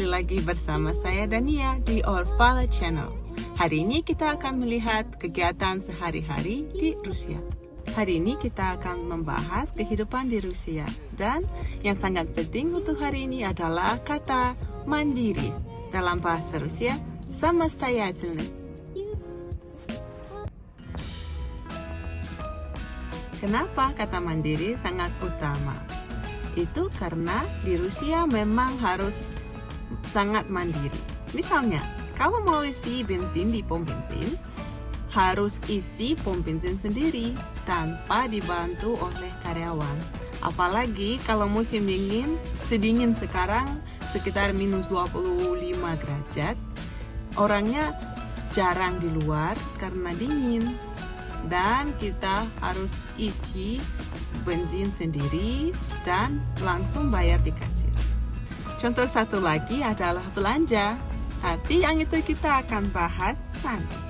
kembali lagi bersama saya Dania di Orphala Channel. Hari ini kita akan melihat kegiatan sehari-hari di Rusia. Hari ini kita akan membahas kehidupan di Rusia. Dan yang sangat penting untuk hari ini adalah kata mandiri. Dalam bahasa Rusia, samoстоятельность. Kenapa kata mandiri sangat utama? Itu karena di Rusia memang harus sangat mandiri. Misalnya, kalau mau isi bensin di pom bensin, harus isi pom bensin sendiri tanpa dibantu oleh karyawan. Apalagi kalau musim dingin, sedingin sekarang sekitar minus 25 derajat, orangnya jarang di luar karena dingin. Dan kita harus isi bensin sendiri dan langsung bayar di kasir. Contoh satu lagi adalah belanja, tapi yang itu kita akan bahas nanti.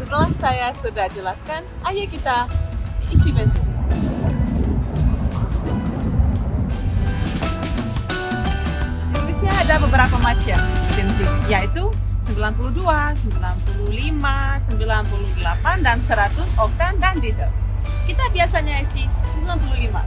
Setelah saya sudah jelaskan, ayo kita isi bensin. Di Rusia ada beberapa macam bensin, yaitu 92, 95, 98, dan 100 oktan dan diesel. Kita biasanya isi 95.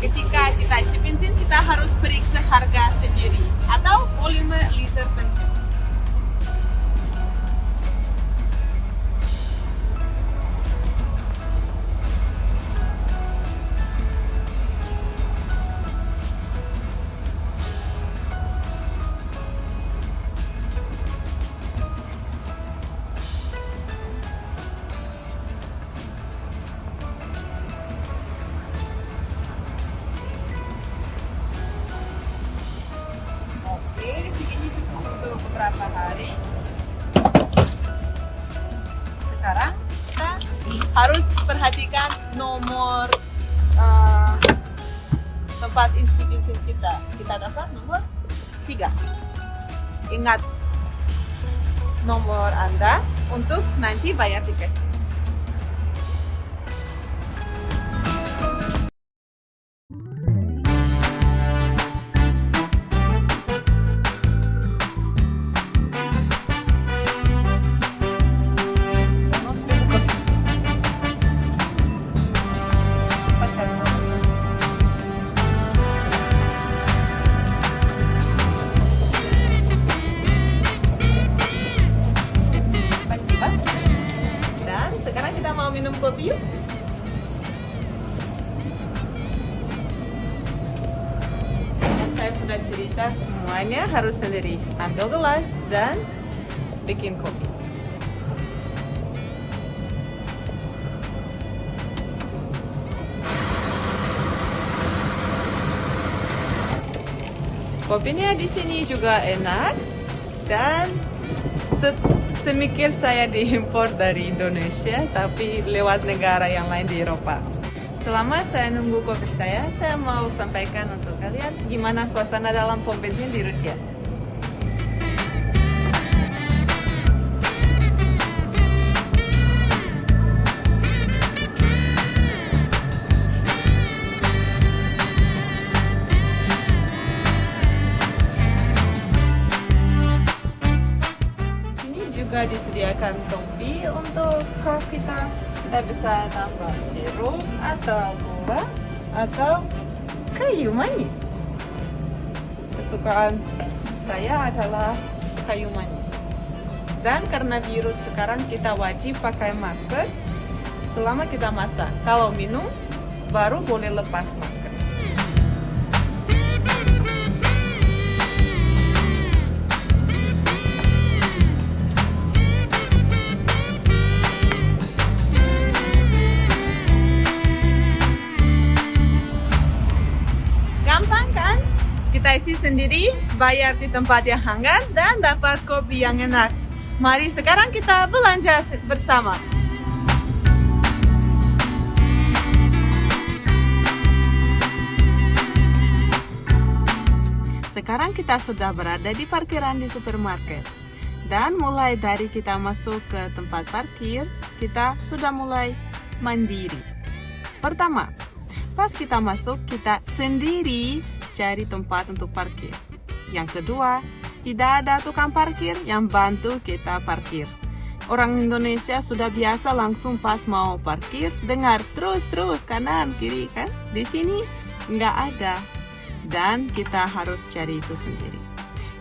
Ketika kita isi bensin, kita harus periksa harga sendiri atau volume liter bensin. Beberapa hari. Sekarang kita harus perhatikan nomor tempat isi bensin kita. Kita dapat nomor 3. Ingat nomor Anda untuk nanti bayar di kasir. Minum kopi yuk. Saya sudah cerita semuanya harus sendiri. Ambil gelas dan bikin kopi. Kopinya di sini juga enak dan semikir saya diimpor dari Indonesia, tapi lewat negara yang lain di Eropa. Selama saya nunggu kopi saya mau sampaikan untuk kalian gimana suasana dalam pom bensin di Rusia. Juga disediakan topi untuk kalau kita bisa tambah sirup atau gula atau kayu manis. Kesukaan saya adalah kayu manis. Dan karena virus sekarang kita wajib pakai masker selama kita masak. Kalau minum baru boleh lepas masker. Kita isi sendiri, bayar di tempat yang hangat, dan dapat kopi yang enak. Mari sekarang kita belanja bersama. Sekarang kita sudah berada di parkiran di supermarket. Dan mulai dari kita masuk ke tempat parkir, kita sudah mulai mandiri. Pertama, pas kita masuk, kita sendiri cari tempat untuk parkir. Yang kedua, tidak ada tukang parkir yang bantu kita parkir. Orang Indonesia sudah biasa langsung pas mau parkir, dengar terus kanan kiri kan? Di sini nggak ada. Dan kita harus cari itu sendiri.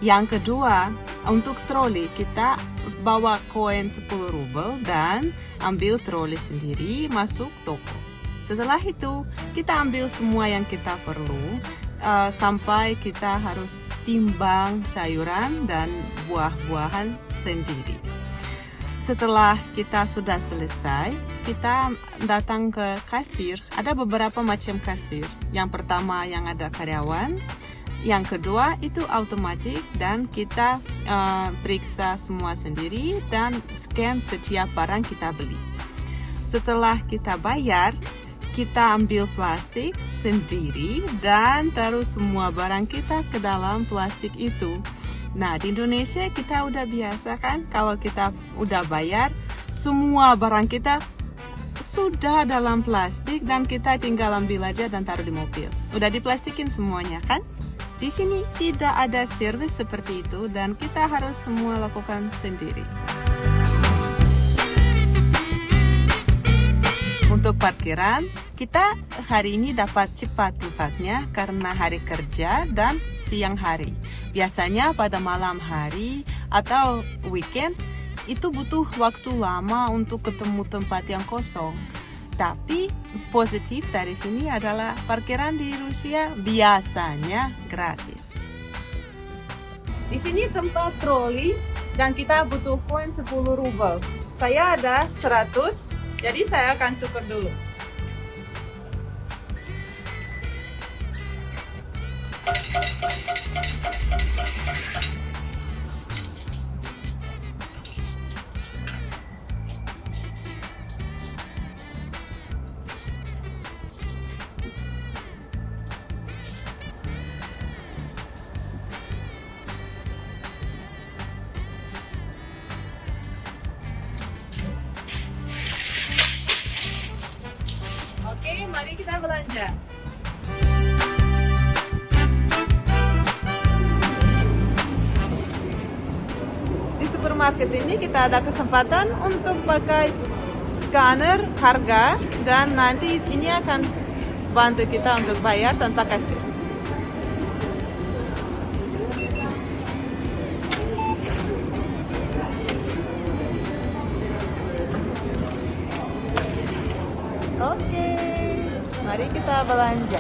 Yang kedua, untuk troli kita bawa koin 10 rubel dan ambil troli sendiri masuk toko. Setelah itu, kita ambil semua yang kita perlu sampai kita harus timbang sayuran dan buah-buahan sendiri. Setelah kita sudah selesai, kita datang ke kasir. Ada beberapa macam kasir. Yang pertama yang ada karyawan, yang kedua itu otomatis dan kita periksa semua sendiri dan scan setiap barang kita beli. Setelah kita bayar, kita ambil plastik sendiri dan taruh semua barang kita ke dalam plastik itu. Nah, di Indonesia kita udah biasa kan, kalau kita udah bayar, semua barang kita sudah dalam plastik dan kita tinggal ambil aja dan taruh di mobil. Udah diplastikin semuanya kan? Di sini tidak ada servis seperti itu dan kita harus semua lakukan sendiri. Untuk parkiran, kita hari ini dapat cepat tempatnya karena hari kerja dan siang hari. Biasanya pada malam hari atau weekend itu butuh waktu lama untuk ketemu tempat yang kosong. Tapi positif dari sini adalah parkiran di Rusia biasanya gratis. Di sini tempat troli dan kita butuh koin 10 rubel. Saya ada 100, jadi saya akan tukar dulu. Oke, mari kita belanja. Di supermarket ini kita ada kesempatan untuk pakai scanner harga dan nanti ini akan bantu kita untuk bayar tanpa kasir. Oke, mari kita belanja.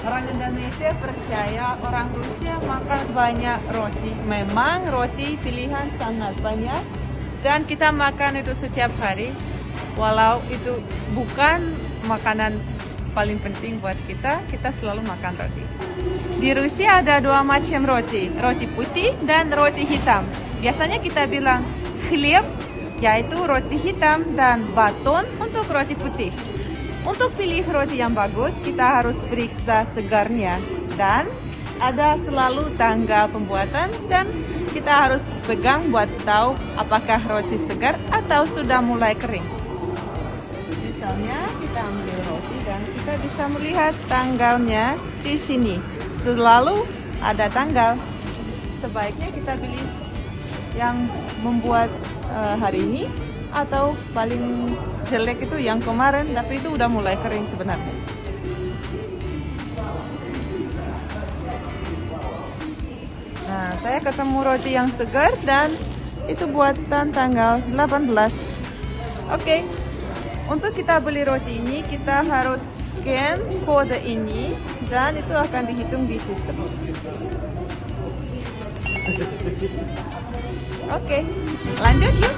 Orang Indonesia percaya orang Rusia makan banyak roti. Memang roti pilihan sangat banyak dan kita makan itu setiap hari. Walau itu bukan makanan paling penting buat kita selalu makan roti. Di Rusia ada dua macam roti, roti putih dan roti hitam. Biasanya kita bilang хлеб, yaitu roti hitam, dan baton untuk roti putih. Untuk pilih roti yang bagus, kita harus periksa segarnya dan ada selalu tanggal pembuatan dan kita harus pegang buat tahu apakah roti segar atau sudah mulai kering. Misalnya kita ambil roti dan kita bisa melihat tanggalnya di sini. Selalu ada tanggal. Sebaiknya kita pilih yang membuat hari ini atau paling jelek itu yang kemarin, tapi itu udah mulai kering sebenarnya. Nah, saya ketemu roti yang segar dan itu buatan tanggal 18. Oke. Untuk kita beli roti ini, kita harus scan kode ini dan itu akan dihitung di sistem. Oke, lanjut yuk.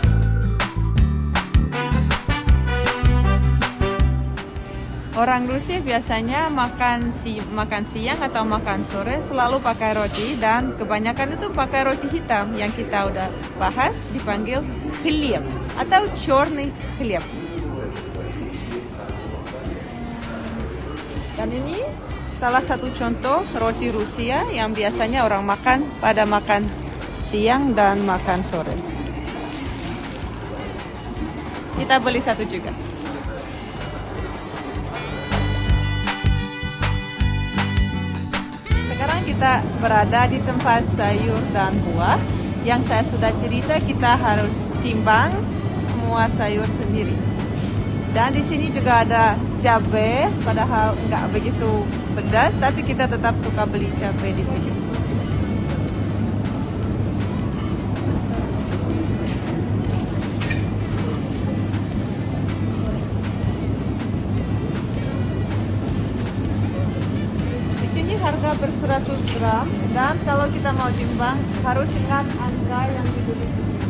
Orang Rusia biasanya makan siang atau makan sore selalu pakai roti, dan kebanyakan itu pakai roti hitam yang kita udah bahas, dipanggil хлеб atau черный хлеб. Dan ini salah satu contoh roti Rusia yang biasanya orang makan pada makan siang dan makan sore. Kita beli satu juga. Sekarang kita berada di tempat sayur dan buah. Yang saya sudah cerita, kita harus timbang semua sayur sendiri. Dan di sini juga ada cabai, padahal nggak begitu pedas, tapi kita tetap suka beli cabai di sini. Harga per 100 gram, dan kalau kita mau timbang harus ingat angka yang ditulis di sini.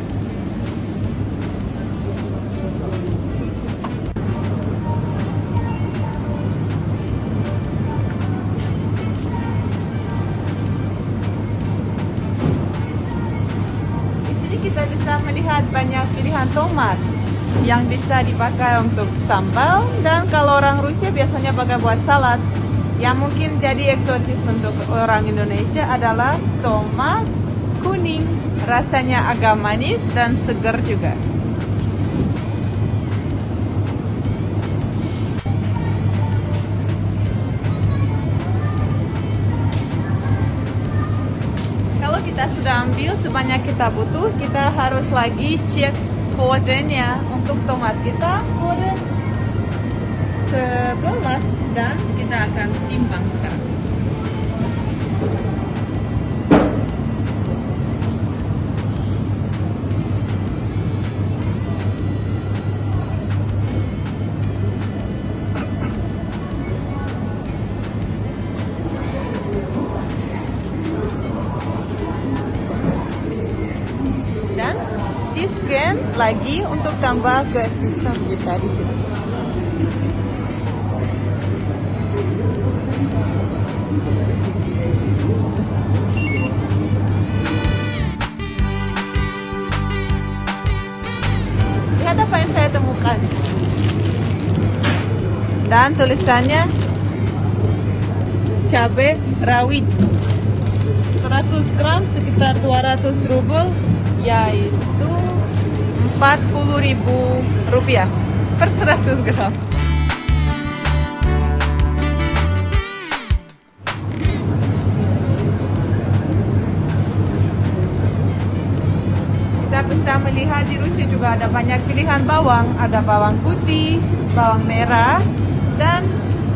Di sini kita bisa melihat banyak pilihan tomat yang bisa dipakai untuk sambal, dan kalau orang Rusia biasanya pakai buat salad. Yang mungkin jadi eksotis untuk orang Indonesia adalah tomat kuning. Rasanya agak manis dan segar juga. Kalau kita sudah ambil sebanyak kita butuh, kita harus lagi cek kodenya. Untuk tomat kita kode 11, dan kita akan timbang sekarang. Dan di-scan lagi untuk tambah ke sistem kita di sini. Lihat apa yang saya temukan. Dan tulisannya cabai rawit 100 gram sekitar 200 rubel, yaitu 40.000 rupiah per 100 gram. Kita bisa melihat di Rusia juga ada banyak pilihan bawang. Ada bawang putih, bawang merah, dan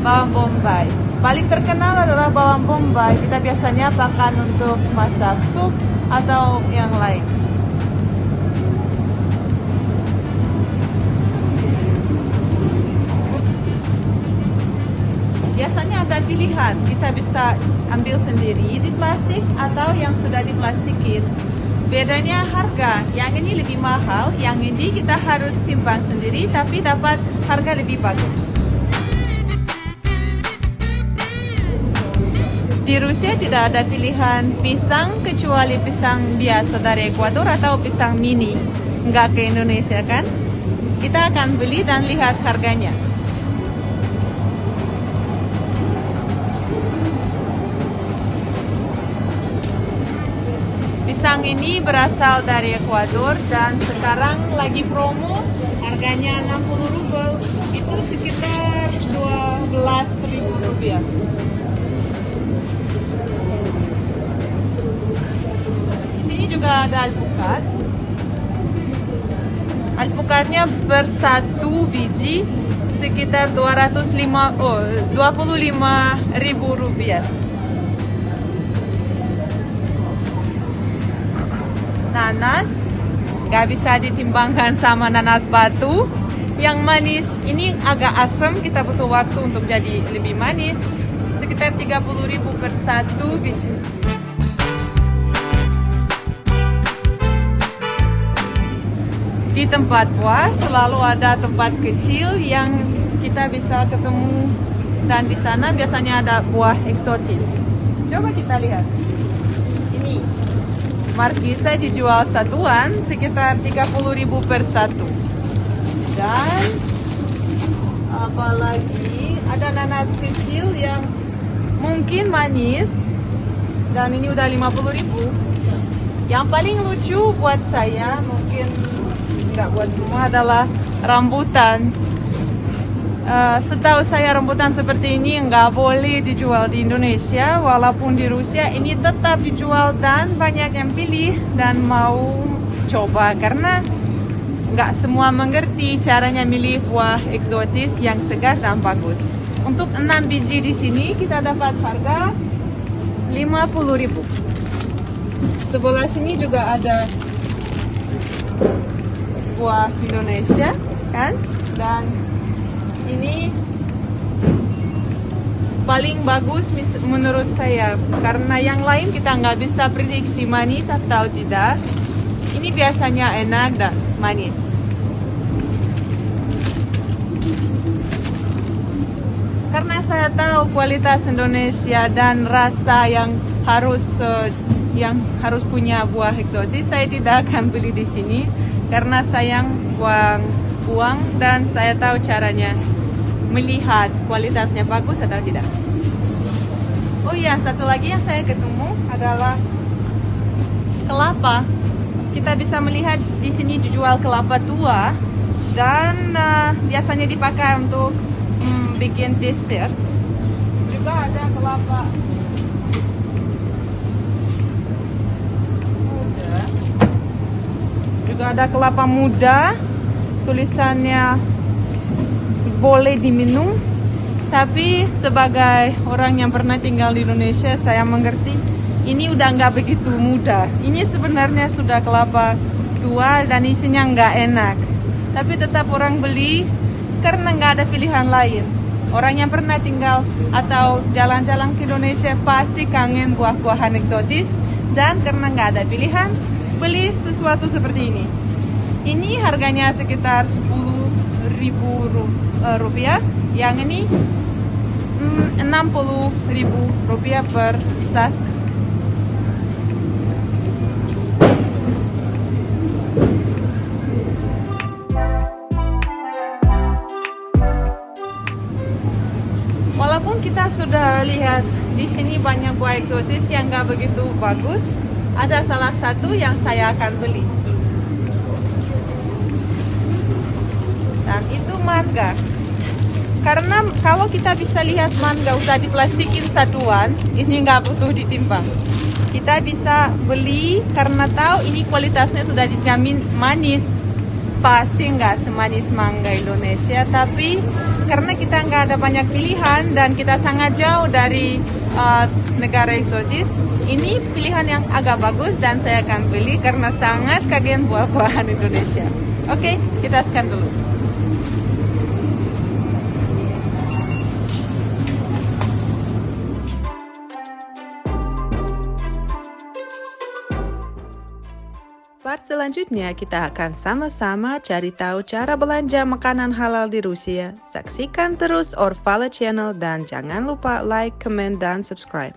bawang bombay. Paling terkenal adalah bawang bombay. Kita biasanya pakai untuk masak sup atau yang lain. Biasanya ada pilihan. Kita bisa ambil sendiri di plastik atau yang sudah diplastikin. Bedanya harga, yang ini lebih mahal, yang ini kita harus timbang sendiri tapi dapat harga lebih bagus. Di Rusia tidak ada pilihan pisang kecuali pisang biasa dari Ekuador atau pisang mini. Nggak ke Indonesia kan? Kita akan beli dan lihat harganya. Pisang ini berasal dari Ekuador dan sekarang lagi promo, harganya 60 rubel, itu sekitar 12.000 rupiah. Di sini juga ada alpukat. Alpukatnya bersatu biji sekitar 25.000 rupiah. Nanas nggak bisa ditimbangkan sama nanas batu. Yang manis ini agak asam, kita butuh waktu untuk jadi lebih manis. Sekitar 30.000 per satu biji. Di tempat buah selalu ada tempat kecil yang kita bisa ketemu, dan di sana biasanya ada buah eksotis. Coba kita lihat. Ini markisa dijual satuan sekitar 30.000 per satu. Dan apalagi ada nanas kecil yang mungkin manis, dan ini udah 50.000. Yang paling lucu buat saya, mungkin nggak buat semua, adalah rambutan. Setahu saya rambutan seperti ini nggak boleh dijual di Indonesia, walaupun di Rusia ini tetap dijual dan banyak yang pilih dan mau coba karena nggak semua mengerti caranya milih buah eksotis yang segar dan bagus. Untuk 6 biji di sini kita dapat harga 50.000. Sebelah sini juga ada buah Indonesia, kan? Dan ini paling bagus menurut saya, karena yang lain kita nggak bisa prediksi manis atau tidak. Ini biasanya enak dan manis. Karena saya tahu kualitas Indonesia dan rasa yang harus punya buah eksotis, saya tidak akan beli di sini karena sayang buang uang, dan saya tahu caranya melihat kualitasnya bagus atau tidak. Oh iya, satu lagi yang saya ketemu adalah kelapa. Kita bisa melihat di sini dijual kelapa tua, dan biasanya dipakai untuk bikin dessert. Juga ada kelapa muda. Juga ada kelapa muda, tulisannya boleh diminum, tapi sebagai orang yang pernah tinggal di Indonesia, saya mengerti ini udah nggak begitu muda. Ini sebenarnya sudah kelapa tua dan isinya nggak enak, tapi tetap orang beli karena nggak ada pilihan lain. Orang yang pernah tinggal atau jalan-jalan ke Indonesia pasti kangen buah-buahan eksotis, dan karena nggak ada pilihan, beli sesuatu seperti ini. Ini harganya sekitar 10.000 rupiah. Yang ini 60.000 rupiah per satu. Walaupun kita sudah lihat di sini banyak buah eksotis yang nggak begitu bagus, ada salah satu yang saya akan beli. Dan itu mangga. Karena kalau kita bisa lihat mangga udah diplastikin satuan, ini nggak butuh ditimbang. Kita bisa beli karena tahu ini kualitasnya sudah dijamin manis. Pasti nggak semanis mangga Indonesia, tapi karena kita nggak ada banyak pilihan dan kita sangat jauh dari negara eksotis, ini pilihan yang agak bagus dan saya akan beli karena sangat kangen buah-buahan Indonesia. Oke, kita scan dulu. Part selanjutnya kita akan sama-sama cari tahu cara belanja makanan halal di Rusia. Saksikan terus Orvala Channel dan jangan lupa like, comment, dan subscribe.